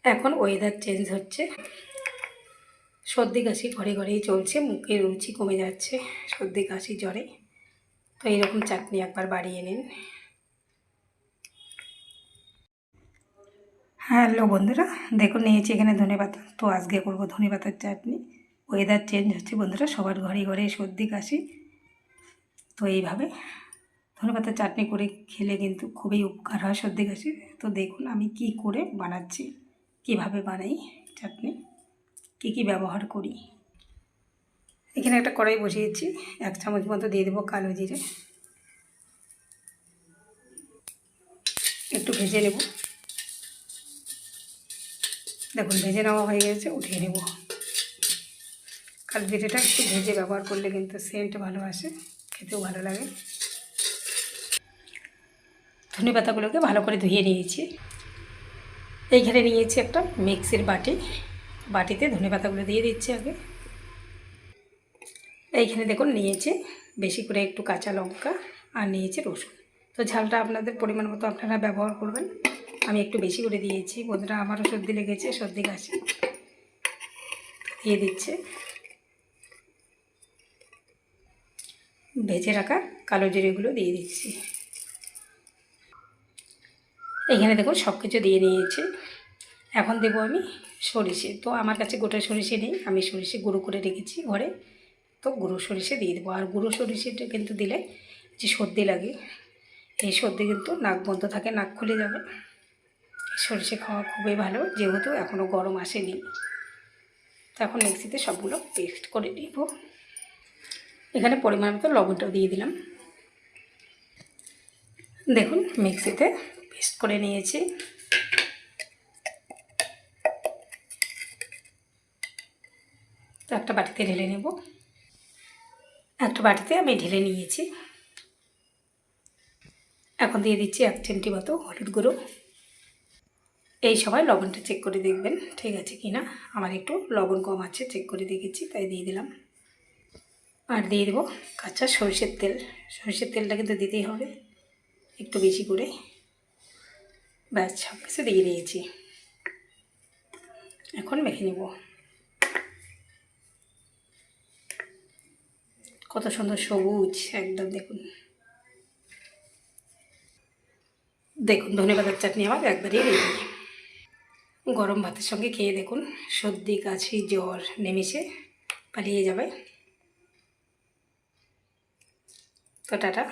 এখন weather change হচ্ছে, সর্দি কাশি ঘরে ঘরেই চলছে, মুখের রুচি কমে যাচ্ছে সর্দি কাশি জ্বরে। তো এইরকম চাটনি একবার বাড়িয়ে নিন। হ্যালো বন্ধুরা, দেখুন নিয়েছি এখানে ধনেপাতা। তো আজকে করবো ধনেপাতার চাটনি। ওয়েদার চেঞ্জ হচ্ছে বন্ধুরা, সবার ঘরে ঘরে সর্দি কাশি। তো এইভাবে ধনেপাতার চাটনি করে খেলে কিন্তু খুবই উপকার হয় সর্দি কাশি। তো দেখুন আমি কি করে বানাচ্ছি, কিভাবে বানাই চাটনি, কি ব্যবহার করি। এখানে একটা কড়াই বসিয়েছি, 1 চামচ মতো দিয়ে দেবো কালো জিরে, একটু ভেজে নেব। দেখুন ভেজে নেওয়া হয়ে গেছে, উঠিয়ে নেব। কালো জিরেটা একটু ভেজে ব্যবহার করলে কিন্তু সেন্ট ভালো আসে, খেতেও ভালো লাগে। ধনে পাতাগুলোকে ভালো করে ধুয়ে নিয়েছি। এইখানে নিয়েছি একটা মিক্সির বাটিতে ধনে পাতাগুলো দিয়ে দিচ্ছি আগে। এইখানে দেখুন নিয়েছি বেশি করে একটু কাঁচা লঙ্কা আর নিয়েছি রসুন। তো ঝালটা আপনাদের পরিমাণ মতো আপনারা ব্যবহার করবেন। আমি একটু বেশি করে দিয়েছি বন্ধুরা, আমারও সর্দি লেগেছে, সর্দি কাশি। দিয়ে দিচ্ছে ভেজে রাখা কালো জিরেগুলো দিয়ে দিচ্ছি। এইখানে দেখুন সব কিছু দিয়ে নিয়েছি। এখন দেবো আমি সরিষে। তো আমার কাছে গোটা সরিষে নেই, আমি সরিষে গুঁড়ো করে রেখেছি ঘরে। তো গুঁড়ো সরিষে দিয়ে দেবো। আর গুঁড়ো সরিষেটা কিন্তু দিলে যে সর্দি লাগে, এই সর্দি কিন্তু নাক বন্ধ থাকে, নাক খুলে যাবে। সরিষে খাওয়া খুবই ভালো, যেহেতু এখনও গরম আসেনি। তো এখন মিক্সিতে সবগুলো পেস্ট করে নেব। এখানে পরিমাণ মতো লবণটাও দিয়ে দিলাম। দেখুন মিক্সিতে পেস্ট করে নিয়েছি। তো একটা বাটিতে ঢেলে নেব। একটা বাটিতে আমি ঢেলে নিয়েছি। এখন দিয়ে দিচ্ছি 1 চিমটি মতো হলুদ গুঁড়ো। এই সময় লবণটা চেক করে দেখবেন ঠিক আছে কি না। আমার একটু লবণ কম আছে, চেক করে দেখেছি, তাই দিয়ে দিলাম। আর দিয়ে দেবো কাঁচা সরষের তেল। সরষের তেলটা কিন্তু দিতেই হবে একটু বেশি করে। ব্যাস সব কিছু দিয়ে দিয়েছি। এখন মেখে নেব। কত সুন্দর সবুজ একদম, দেখুন দেখুন ধনেপাতার চাটনি আমার একবারই রেডি। গরম ভাতের সঙ্গে খেয়ে দেখুন, সর্দি কাশি জ্বর নেমেষে পালিয়ে যাবে। তো টাটা।